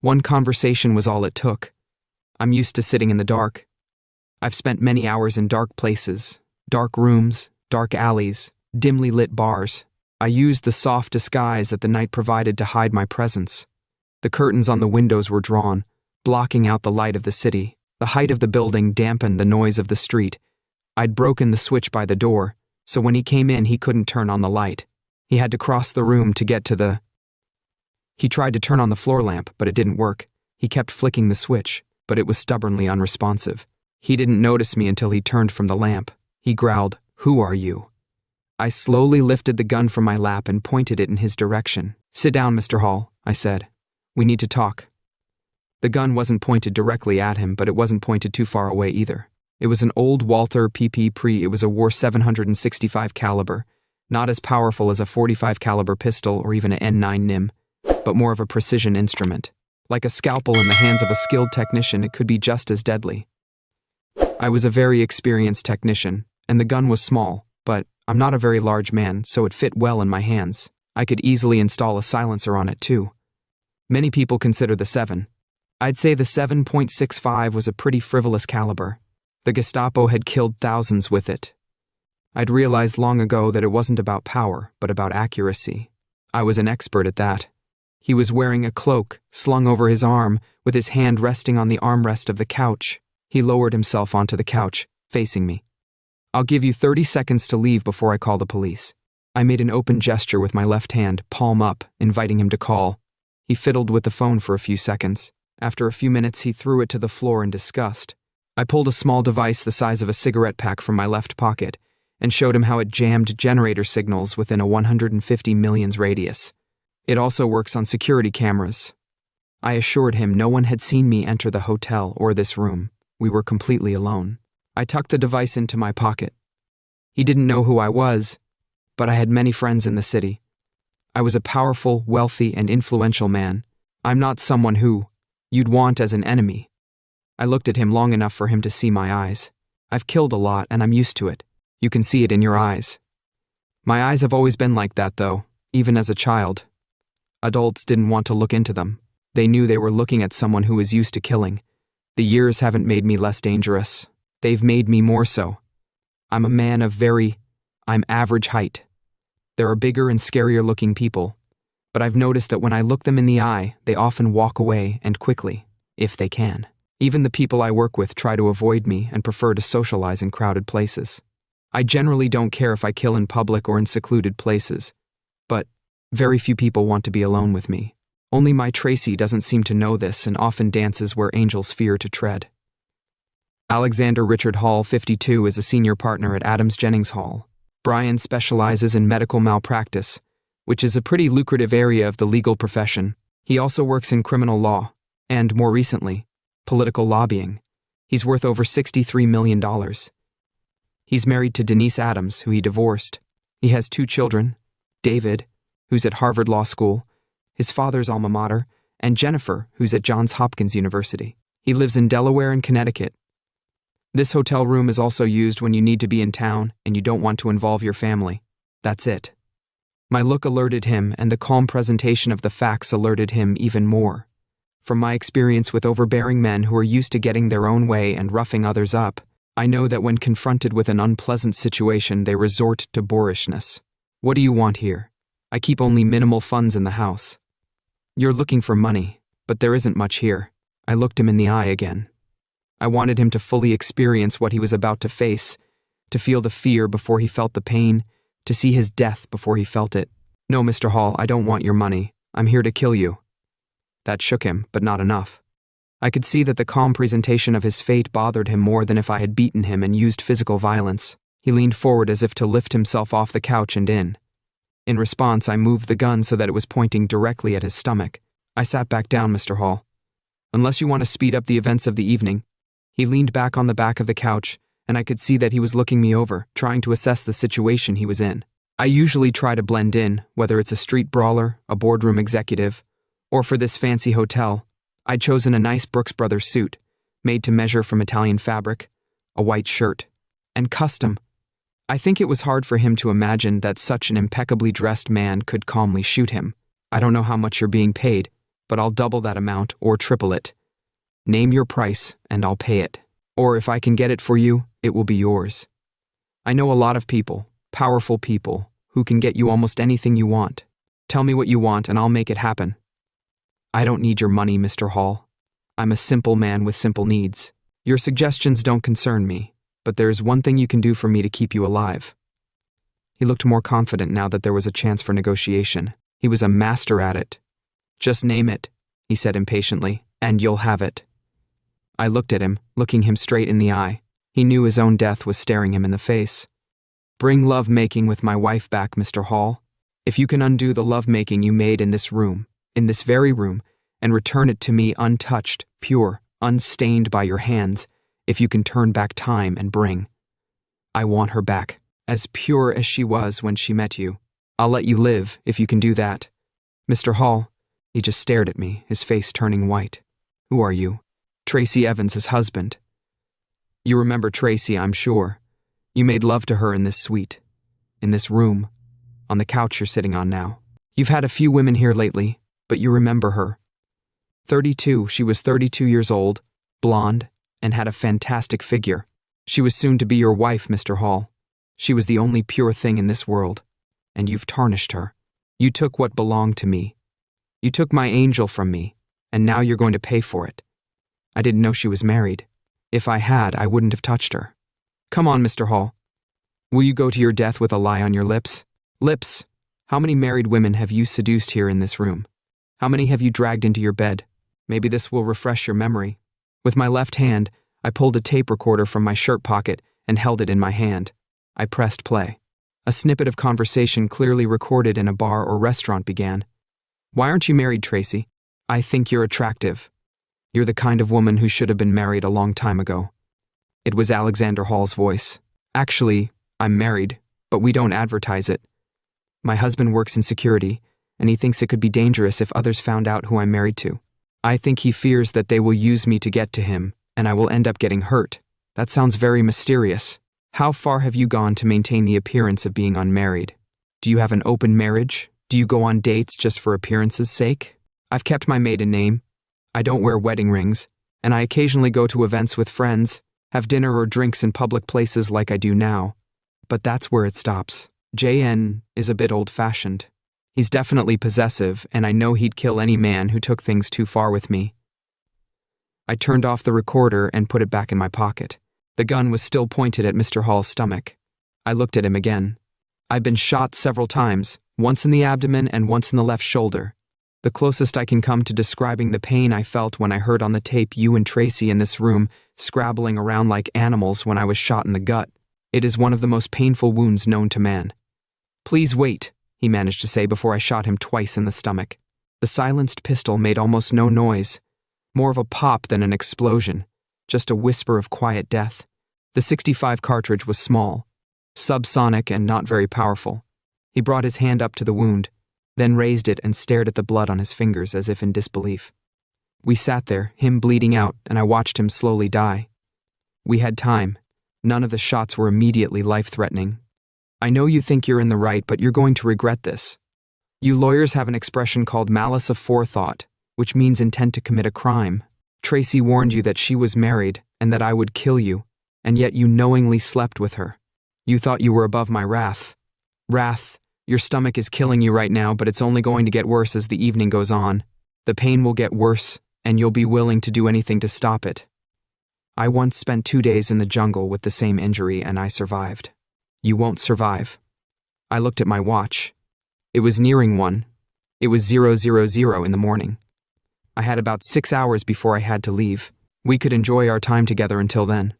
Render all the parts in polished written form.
One conversation was all it took. I'm used to sitting in the dark. I've spent many hours in dark places, dark rooms, dark alleys, dimly lit bars. I used the soft disguise that the night provided to hide my presence. The curtains on the windows were drawn, blocking out the light of the city. The height of the building dampened the noise of the street. I'd broken the switch by the door, so when he came in he couldn't turn on the light. He had to cross the room to get to the... He tried to turn on the floor lamp, but it didn't work. He kept flicking the switch, but it was stubbornly unresponsive. He didn't notice me until he turned from the lamp. He growled, "Who are you?" I slowly lifted the gun from my lap and pointed it in his direction. "Sit down, Mr. Hall," I said. "We need to talk." The gun wasn't pointed directly at him, but it wasn't pointed too far away either. It was an old Walther PP Pre. It was a War 765 caliber, not as powerful as a 45 caliber pistol or even an N9 NIM, but more of a precision instrument. Like a scalpel in the hands of a skilled technician, it could be just as deadly. I was a very experienced technician, and the gun was small, but I'm not a very large man, so it fit well in my hands. I could easily install a silencer on it too. Many people consider the 7. I'd say the 7.65 was a pretty frivolous caliber. The Gestapo had killed thousands with it. I'd realized long ago that it wasn't about power, but about accuracy. I was an expert at that. He was wearing a cloak, slung over his arm, with his hand resting on the armrest of the couch. He lowered himself onto the couch, facing me. "I'll give you 30 seconds to leave before I call the police." I made an open gesture with my left hand, palm up, inviting him to call. He fiddled with the phone for a few seconds. After a few minutes, he threw it to the floor in disgust. I pulled a small device the size of a cigarette pack from my left pocket and showed him how it jammed generator signals within a 150 millions radius. It also works on security cameras. I assured him no one had seen me enter the hotel or this room. We were completely alone. I tucked the device into my pocket. He didn't know who I was, but I had many friends in the city. I was a powerful, wealthy, and influential man. I'm not someone who you'd want as an enemy. I looked at him long enough for him to see my eyes. I've killed a lot, and I'm used to it. You can see it in your eyes. My eyes have always been like that, though, even as a child. Adults didn't want to look into them. They knew they were looking at someone who was used to killing. The years haven't made me less dangerous. They've made me more so. I'm a man of I'm average height. There are bigger and scarier looking people, but I've noticed that when I look them in the eye, they often walk away, and quickly, if they can. Even the people I work with try to avoid me and prefer to socialize in crowded places. I generally don't care if I kill in public or in secluded places, but very few people want to be alone with me. Only my Tracy doesn't seem to know this and often dances where angels fear to tread. Alexander Richard Hall, 52, is a senior partner at Adams Jennings Hall. Brian specializes in medical malpractice, which is a pretty lucrative area of the legal profession. He also works in criminal law, and more recently, political lobbying. He's worth over $63 million. He's married to Denise Adams, who he divorced. He has 2 children, David, who's at Harvard Law School, his father's alma mater, and Jennifer, who's at Johns Hopkins University. He lives in Delaware and Connecticut. This hotel room is also used when you need to be in town and you don't want to involve your family. That's it. My look alerted him, and the calm presentation of the facts alerted him even more. From my experience with overbearing men who are used to getting their own way and roughing others up, I know that when confronted with an unpleasant situation, they resort to boorishness. "What do you want here? I keep only minimal funds in the house." "You're looking for money, but there isn't much here." I looked him in the eye again. I wanted him to fully experience what he was about to face, to feel the fear before he felt the pain, to see his death before he felt it. "No, Mr. Hall, I don't want your money. I'm here to kill you." That shook him, but not enough. I could see that the calm presentation of his fate bothered him more than if I had beaten him and used physical violence. He leaned forward as if to lift himself off the couch and in. In response, I moved the gun so that it was pointing directly at his stomach. I sat back down, "Mr. Hall. Unless you want to speed up the events of the evening." He leaned back on the back of the couch, and I could see that he was looking me over, trying to assess the situation he was in. I usually try to blend in, whether it's a street brawler, a boardroom executive, or for this fancy hotel. I'd chosen a nice Brooks Brothers suit, made to measure from Italian fabric, a white shirt, and custom. I think it was hard for him to imagine that such an impeccably dressed man could calmly shoot him. "I don't know how much you're being paid, but I'll double that amount or triple it. Name your price and I'll pay it. Or if I can get it for you, it will be yours. I know a lot of people, powerful people, who can get you almost anything you want. Tell me what you want and I'll make it happen. I don't need your money, Mr. Hall. I'm a simple man with simple needs. Your suggestions don't concern me, but there is one thing you can do for me to keep you alive. He looked more confident now that there was a chance for negotiation. He was a master at it. Just name it, he said impatiently, and you'll have it. I looked at him, looking him straight in the eye. He knew his own death was staring him in the face. Bring love-making with my wife back, Mr. Hall. If you can undo the love-making you made in this room, in this very room, and return it to me untouched, pure, unstained by your hands, if you can turn back time and bring. I want her back, as pure as she was when she met you. I'll let you live if you can do that. Mr. Hall, he just stared at me, his face turning white. Who are you? Tracy Evans, his husband. You remember Tracy, I'm sure. You made love to her in this suite, in this room, on the couch you're sitting on now. You've had a few women here lately, but you remember her. 32, she was 32 years old, blonde, and had a fantastic figure. She was soon to be your wife, Mr. Hall. She was the only pure thing in this world, and you've tarnished her. You took what belonged to me. You took my angel from me, and now you're going to pay for it. I didn't know she was married. If I had, I wouldn't have touched her. Come on, Mr. Hall. Will you go to your death with a lie on your lips? Lips! How many married women have you seduced here in this room? How many have you dragged into your bed? Maybe this will refresh your memory. With my left hand, I pulled a tape recorder from my shirt pocket and held it in my hand. I pressed play. A snippet of conversation clearly recorded in a bar or restaurant began. Why aren't you married, Tracy? I think you're attractive. You're the kind of woman who should have been married a long time ago. It was Alexander Hall's voice. Actually, I'm married, but we don't advertise it. My husband works in security, and he thinks it could be dangerous if others found out who I'm married to. I think he fears that they will use me to get to him, and I will end up getting hurt. That sounds very mysterious. How far have you gone to maintain the appearance of being unmarried? Do you have an open marriage? Do you go on dates just for appearance's sake? I've kept my maiden name. I don't wear wedding rings, and I occasionally go to events with friends, have dinner or drinks in public places like I do now. But that's where it stops. JN is a bit old-fashioned. He's definitely possessive, and I know he'd kill any man who took things too far with me. I turned off the recorder and put it back in my pocket. The gun was still pointed at Mr. Hall's stomach. I looked at him again. I've been shot several times, once in the abdomen and once in the left shoulder. The closest I can come to describing the pain I felt when I heard on the tape you and Tracy in this room scrabbling around like animals when I was shot in the gut. It is one of the most painful wounds known to man. Please wait, he managed to say before I shot him twice in the stomach. The silenced pistol made almost no noise, more of a pop than an explosion, just a whisper of quiet death. The .65 cartridge was small, subsonic and not very powerful. He brought his hand up to the wound, then raised it and stared at the blood on his fingers as if in disbelief. We sat there, him bleeding out, and I watched him slowly die. We had time. None of the shots were immediately life-threatening. I know you think you're in the right, but you're going to regret this. You lawyers have an expression called malice aforethought, which means intent to commit a crime. Tracy warned you that she was married and that I would kill you, and yet you knowingly slept with her. You thought you were above my wrath. Wrath, your stomach is killing you right now, but it's only going to get worse as the evening goes on. The pain will get worse, and you'll be willing to do anything to stop it. I once spent 2 days in the jungle with the same injury, and I survived. You won't survive. I looked at my watch. It was nearing 1. It was 000 in the morning. I had about 6 hours before I had to leave. We could enjoy our time together until then.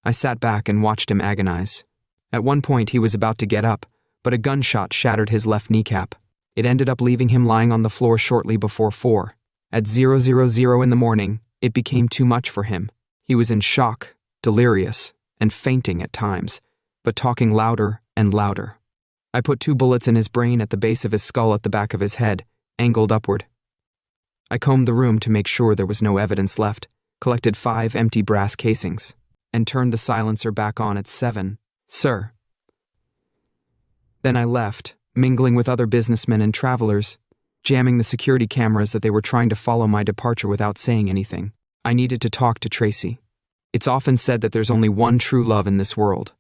I sat back and watched him agonize. At one point he was about to get up, but a gunshot shattered his left kneecap. It ended up leaving him lying on the floor shortly before 4. At 000 in the morning, it became too much for him. He was in shock, delirious, and fainting at times, but talking louder and louder. I put 2 bullets in his brain at the base of his skull at the back of his head, angled upward. I combed the room to make sure there was no evidence left, collected 5 empty brass casings, and turned the silencer back on at 7. Sir. Then I left, mingling with other businessmen and travelers, jamming the security cameras that they were trying to follow my departure without saying anything. I needed to talk to Tracy. It's often said that there's only one true love in this world.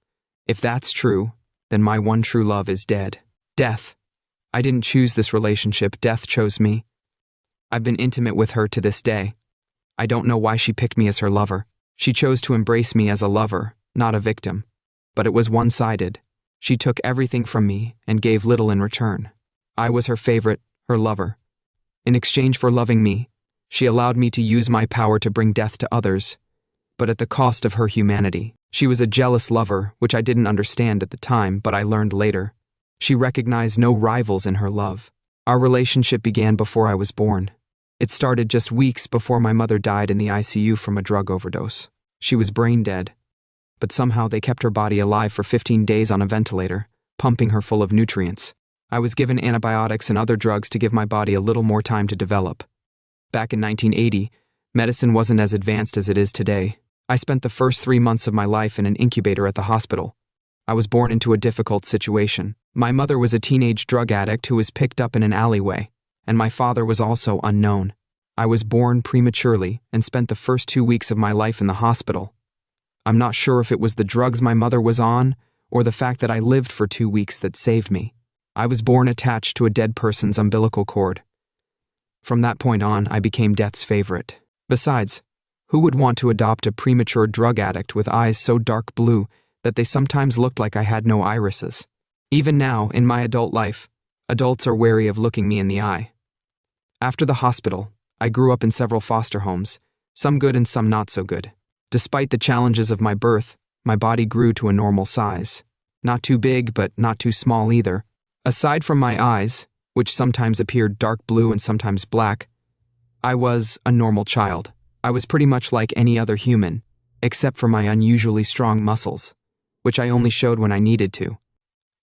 If that's true, then my one true love is dead. Death. I didn't choose this relationship, death chose me. I've been intimate with her to this day. I don't know why she picked me as her lover. She chose to embrace me as a lover, not a victim. But it was one-sided. She took everything from me and gave little in return. I was her favorite, her lover. In exchange for loving me, she allowed me to use my power to bring death to others, but at the cost of her humanity. She was a jealous lover, which I didn't understand at the time, but I learned later. She recognized no rivals in her love. Our relationship began before I was born. It started just weeks before my mother died in the ICU from a drug overdose. She was brain dead, but somehow they kept her body alive for 15 days on a ventilator, pumping her full of nutrients. I was given antibiotics and other drugs to give my body a little more time to develop. Back in 1980, medicine wasn't as advanced as it is today. I spent the first 3 months of my life in an incubator at the hospital. I was born into a difficult situation. My mother was a teenage drug addict who was picked up in an alleyway, and my father was also unknown. I was born prematurely and spent the first 2 weeks of my life in the hospital. I'm not sure if it was the drugs my mother was on or the fact that I lived for 2 weeks that saved me. I was born attached to a dead person's umbilical cord. From that point on, I became death's favorite. Besides, who would want to adopt a premature drug addict with eyes so dark blue that they sometimes looked like I had no irises? Even now, in my adult life, adults are wary of looking me in the eye. After the hospital, I grew up in several foster homes, some good and some not so good. Despite the challenges of my birth, my body grew to a normal size. Not too big, but not too small either. Aside from my eyes, which sometimes appeared dark blue and sometimes black, I was a normal child. I was pretty much like any other human, except for my unusually strong muscles, which I only showed when I needed to.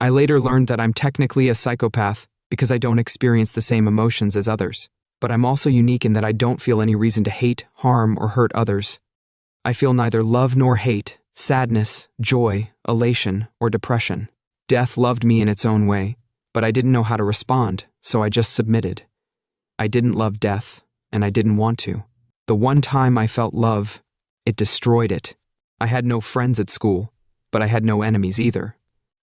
I later learned that I'm technically a psychopath because I don't experience the same emotions as others, but I'm also unique in that I don't feel any reason to hate, harm, or hurt others. I feel neither love nor hate, sadness, joy, elation, or depression. Death loved me in its own way, but I didn't know how to respond, so I just submitted. I didn't love death, and I didn't want to. The one time I felt love, it destroyed it. I had no friends at school, but I had no enemies either.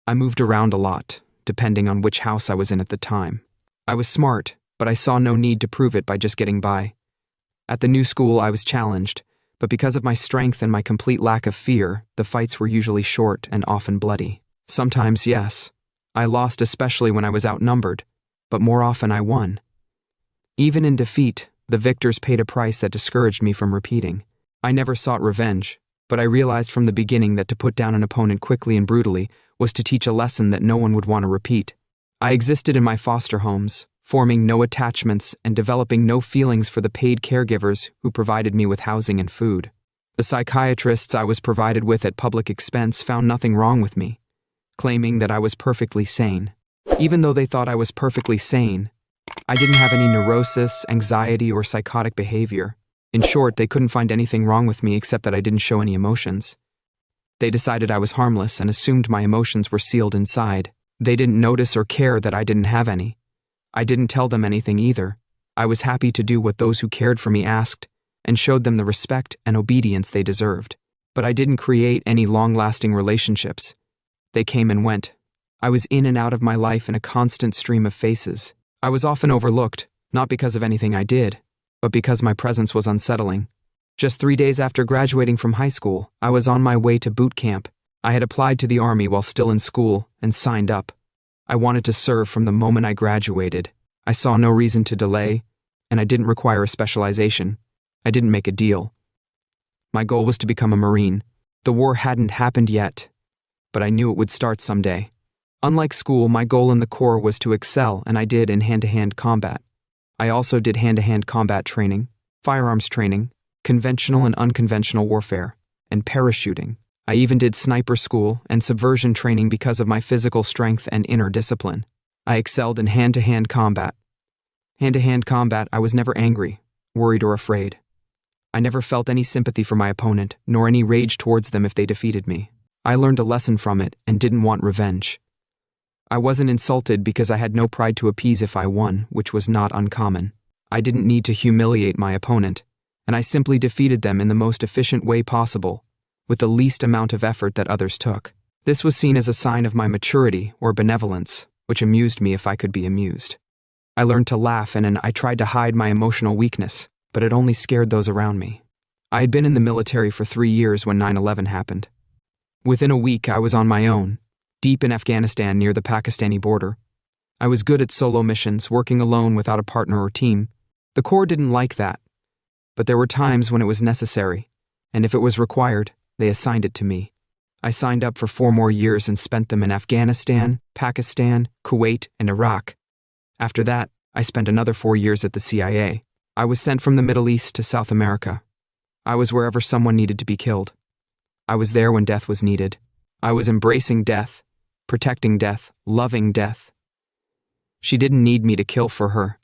I moved around a lot, depending on which house I was in at the time. I was smart, but I saw no need to prove it by just getting by. At the new school, I was challenged, but because of my strength and my complete lack of fear, the fights were usually short and often bloody. Sometimes, yes, I lost, especially when I was outnumbered, but more often I won. Even in defeat, the victors paid a price that discouraged me from repeating. I never sought revenge, but I realized from the beginning that to put down an opponent quickly and brutally was to teach a lesson that no one would want to repeat. I existed in my foster homes, forming no attachments and developing no feelings for the paid caregivers who provided me with housing and food. The psychiatrists I was provided with at public expense found nothing wrong with me, claiming that I was perfectly sane. Even though they thought I was perfectly sane, I didn't have any neurosis, anxiety, or psychotic behavior. In short, they couldn't find anything wrong with me except that I didn't show any emotions. They decided I was harmless and assumed my emotions were sealed inside. They didn't notice or care that I didn't have any. I didn't tell them anything either. I was happy to do what those who cared for me asked and showed them the respect and obedience they deserved. But I didn't create any long-lasting relationships. They came and went. I was in and out of my life in a constant stream of faces. I was often overlooked, not because of anything I did, but because my presence was unsettling. Just 3 days after graduating from high school, I was on my way to boot camp. I had applied to the Army while still in school and signed up. I wanted to serve from the moment I graduated. I saw no reason to delay, and I didn't require a specialization. I didn't make a deal. My goal was to become a Marine. The war hadn't happened yet, but I knew it would start someday. Unlike school, my goal in the Corps was to excel, and I did in hand-to-hand combat. I also did hand-to-hand combat training, firearms training, conventional and unconventional warfare, and parachuting. I even did sniper school and subversion training because of my physical strength and inner discipline. I excelled in hand-to-hand combat. Hand-to-hand combat, I was never angry, worried, or afraid. I never felt any sympathy for my opponent, nor any rage towards them if they defeated me. I learned a lesson from it and didn't want revenge. I wasn't insulted because I had no pride to appease if I won, which was not uncommon. I didn't need to humiliate my opponent, and I simply defeated them in the most efficient way possible, with the least amount of effort that others took. This was seen as a sign of my maturity or benevolence, which amused me if I could be amused. I learned to laugh and I tried to hide my emotional weakness, but it only scared those around me. I had been in the military for 3 years when 9/11 happened. Within a week, I was on my own, deep in Afghanistan near the Pakistani border. I was good at solo missions, working alone without a partner or team. The Corps didn't like that, but there were times when it was necessary, and if it was required, they assigned it to me. I signed up for 4 more years and spent them in Afghanistan, Pakistan, Kuwait, and Iraq. After that, I spent another 4 years at the CIA. I was sent from the Middle East to South America. I was wherever someone needed to be killed. I was there when death was needed. I was embracing death, protecting death, loving death. She didn't need me to kill for her.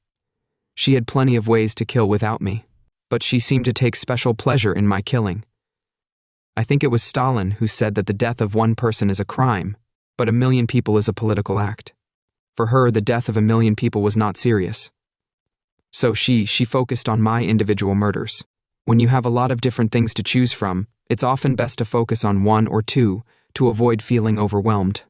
She had plenty of ways to kill without me, but she seemed to take special pleasure in my killing. I think it was Stalin who said that the death of one person is a crime, but 1 million people is a political act. For her, the death of 1 million people was not serious. So she focused on my individual murders. When you have a lot of different things to choose from, it's often best to focus on 1 or 2 to avoid feeling overwhelmed.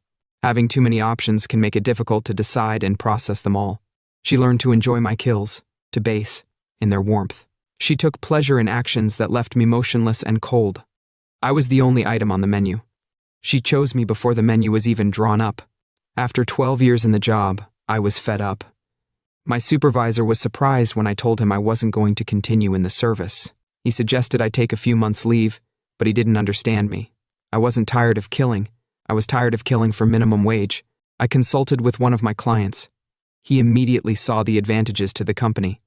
Having too many options can make it difficult to decide and process them all. She learned to enjoy my kills, to base in their warmth. She took pleasure in actions that left me motionless and cold. I was the only item on the menu. She chose me before the menu was even drawn up. After 12 years in the job, I was fed up. My supervisor was surprised when I told him I wasn't going to continue in the service. He suggested I take a few months' leave, but he didn't understand me. I wasn't tired of killing. I was tired of killing for minimum wage. I consulted with one of my clients. He immediately saw the advantages to the company.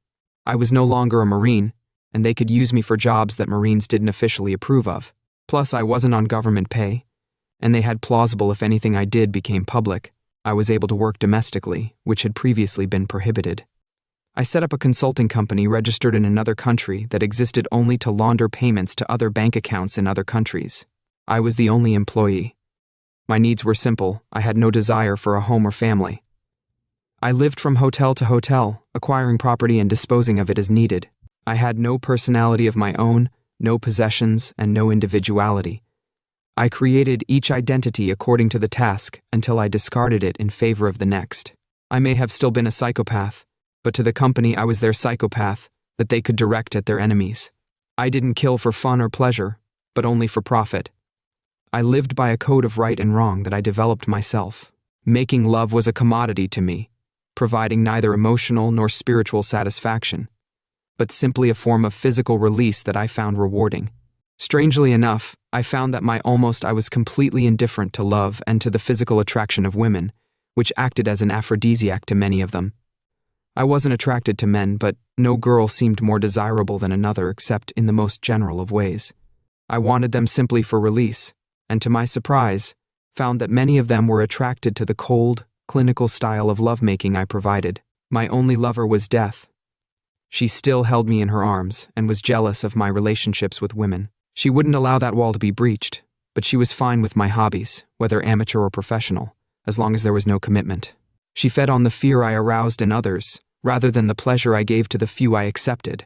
I was no longer a Marine, and they could use me for jobs that Marines didn't officially approve of. Plus, I wasn't on government pay, and they had plausible if anything I did became public. I was able to work domestically, which had previously been prohibited. I set up a consulting company registered in another country that existed only to launder payments to other bank accounts in other countries. I was the only employee. My needs were simple. I had no desire for a home or family. I lived from hotel to hotel, acquiring property and disposing of it as needed. I had no personality of my own, no possessions, and no individuality. I created each identity according to the task until I discarded it in favor of the next. I may have still been a psychopath, but to the company I was their psychopath that they could direct at their enemies. I didn't kill for fun or pleasure, but only for profit. I lived by a code of right and wrong that I developed myself. Making love was a commodity to me, providing neither emotional nor spiritual satisfaction, but simply a form of physical release that I found rewarding. Strangely enough, I found that I was completely indifferent to love and to the physical attraction of women, which acted as an aphrodisiac to many of them. I wasn't attracted to men, but no girl seemed more desirable than another except in the most general of ways. I wanted them simply for release, and to my surprise, found that many of them were attracted to the cold, clinical style of lovemaking I provided. My only lover was death. She still held me in her arms and was jealous of my relationships with women. She wouldn't allow that wall to be breached, but she was fine with my hobbies, whether amateur or professional, as long as there was no commitment. She fed on the fear I aroused in others, rather than the pleasure I gave to the few I accepted.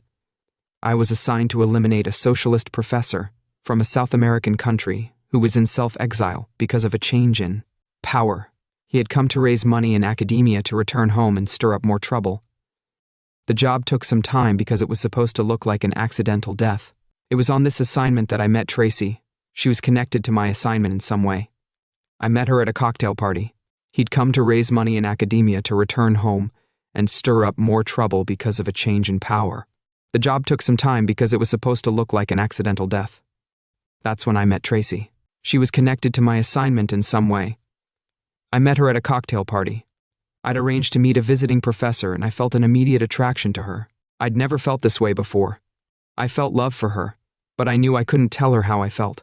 I was assigned to eliminate a socialist professor from a South American country who was in self-exile because of a change in power. He had come to raise money in academia to return home and stir up more trouble. The job took some time because it was supposed to look like an accidental death. It was on this assignment that I met Tracy. She was connected to my assignment in some way. I met her at a cocktail party. He'd come to raise money in academia to return home and stir up more trouble because of a change in power. The job took some time because it was supposed to look like an accidental death. That's when I met Tracy. She was connected to my assignment in some way. I met her at a cocktail party. I'd arranged to meet a visiting professor and I felt an immediate attraction to her. I'd never felt this way before. I felt love for her, but I knew I couldn't tell her how I felt.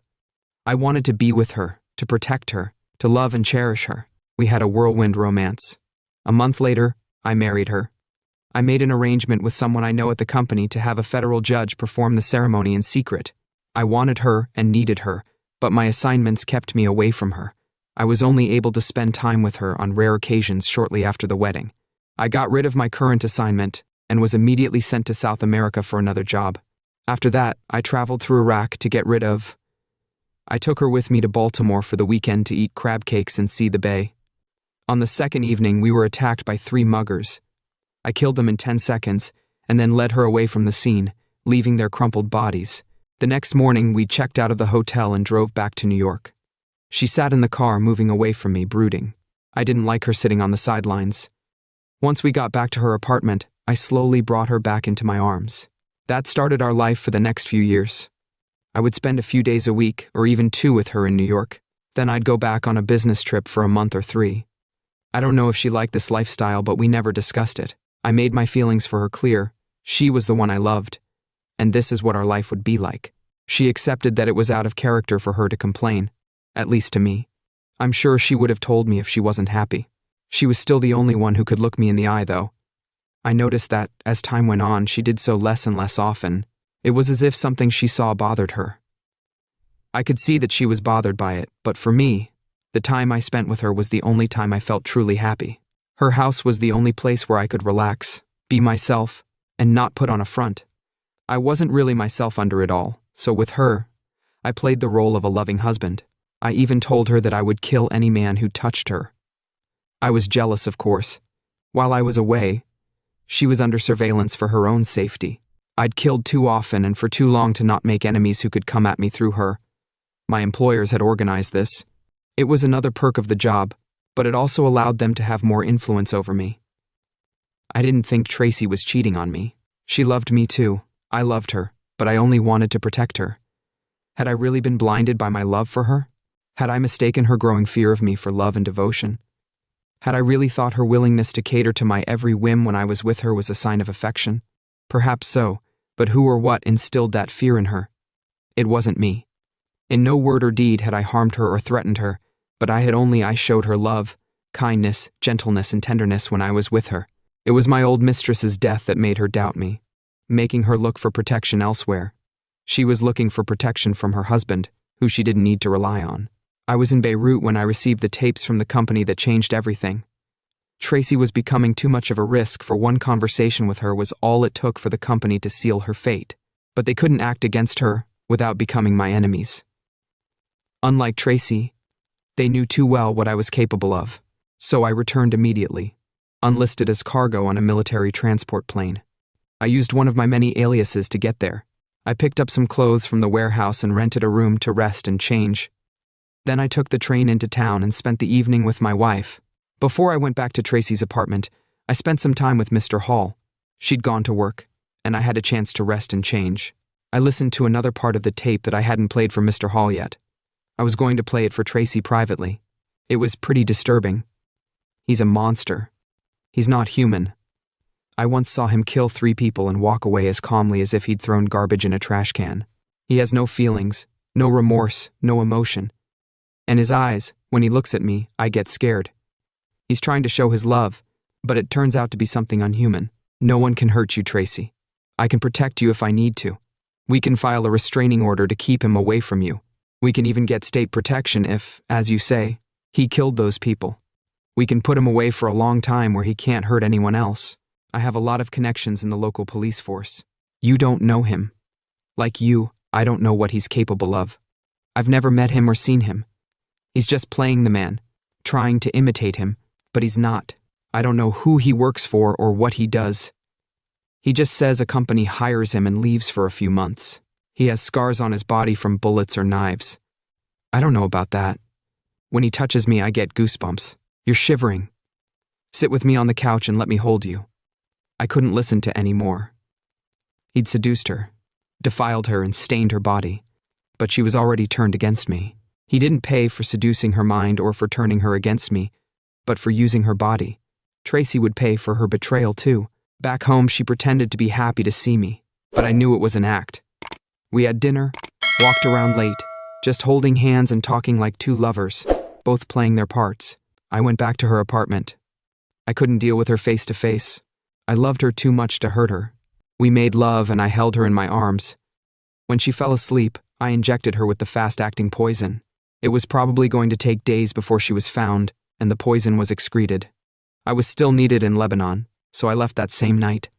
I wanted to be with her, to protect her, to love and cherish her. We had a whirlwind romance. A month later, I married her. I made an arrangement with someone I know at the company to have a federal judge perform the ceremony in secret. I wanted her and needed her, but my assignments kept me away from her. I was only able to spend time with her on rare occasions shortly after the wedding. I got rid of my current assignment and was immediately sent to South America for another job. After that, I traveled through Iraq to get rid of. I took her with me to Baltimore for the weekend to eat crab cakes and see the bay. On the second evening, we were attacked by 3 muggers. I killed them in 10 seconds and then led her away from the scene, leaving their crumpled bodies. The next morning, we checked out of the hotel and drove back to New York. She sat in the car, moving away from me, brooding. I didn't like her sitting on the sidelines. Once we got back to her apartment, I slowly brought her back into my arms. That started our life for the next few years. I would spend a few days a week, or even 2 with her in New York. Then I'd go back on a business trip for a month or 3. I don't know if she liked this lifestyle, but we never discussed it. I made my feelings for her clear. She was the one I loved, and this is what our life would be like. She accepted that it was out of character for her to complain, at least to me. I'm sure she would have told me if she wasn't happy. She was still the only one who could look me in the eye, though. I noticed that, as time went on, she did so less and less often. It was as if something she saw bothered her. I could see that she was bothered by it, but for me, the time I spent with her was the only time I felt truly happy. Her house was the only place where I could relax, be myself, and not put on a front. I wasn't really myself under it all, so with her, I played the role of a loving husband. I even told her that I would kill any man who touched her. I was jealous, of course. While I was away, she was under surveillance for her own safety. I'd killed too often and for too long to not make enemies who could come at me through her. My employers had organized this. It was another perk of the job, but it also allowed them to have more influence over me. I didn't think Tracy was cheating on me. She loved me too. I loved her, but I only wanted to protect her. Had I really been blinded by my love for her? Had I mistaken her growing fear of me for love and devotion? Had I really thought her willingness to cater to my every whim when I was with her was a sign of affection? Perhaps so, but who or what instilled that fear in her? It wasn't me. In no word or deed had I harmed her or threatened her, but I showed her love, kindness, gentleness, and tenderness when I was with her. It was my old mistress's death that made her doubt me, making her look for protection elsewhere. She was looking for protection from her husband, who she didn't need to rely on. I was in Beirut when I received the tapes from the company that changed everything. Tracy was becoming too much of a risk, for one conversation with her was all it took for the company to seal her fate. But they couldn't act against her without becoming my enemies. Unlike Tracy, they knew too well what I was capable of. So I returned immediately, unlisted as cargo on a military transport plane. I used one of my many aliases to get there. I picked up some clothes from the warehouse and rented a room to rest and change. Then I took the train into town and spent the evening with my wife. Before I went back to Tracy's apartment, I spent some time with Mr. Hall. She'd gone to work, and I had a chance to rest and change. I listened to another part of the tape that I hadn't played for Mr. Hall yet. I was going to play it for Tracy privately. It was pretty disturbing. He's a monster. He's not human. I once saw him kill 3 people and walk away as calmly as if he'd thrown garbage in a trash can. He has no feelings, no remorse, no emotion. And his eyes, when he looks at me, I get scared. He's trying to show his love, but it turns out to be something unhuman. No one can hurt you, Tracy. I can protect you if I need to. We can file a restraining order to keep him away from you. We can even get state protection if, as you say, he killed those people. We can put him away for a long time where he can't hurt anyone else. I have a lot of connections in the local police force. You don't know him. Like you, I don't know what he's capable of. I've never met him or seen him. He's just playing the man, trying to imitate him, but he's not. I don't know who he works for or what he does. He just says a company hires him and leaves for a few months. He has scars on his body from bullets or knives. I don't know about that. When he touches me, I get goosebumps. You're shivering. Sit with me on the couch and let me hold you. I couldn't listen to any more. He'd seduced her, defiled her, and stained her body, but she was already turned against me. He didn't pay for seducing her mind or for turning her against me, but for using her body. Tracy would pay for her betrayal too. Back home, she pretended to be happy to see me, but I knew it was an act. We had dinner, walked around late, just holding hands and talking like 2 lovers, both playing their parts. I went back to her apartment. I couldn't deal with her face to face. I loved her too much to hurt her. We made love and I held her in my arms. When she fell asleep, I injected her with the fast-acting poison. It was probably going to take days before she was found, and the poison was excreted. I was still needed in Lebanon, so I left that same night.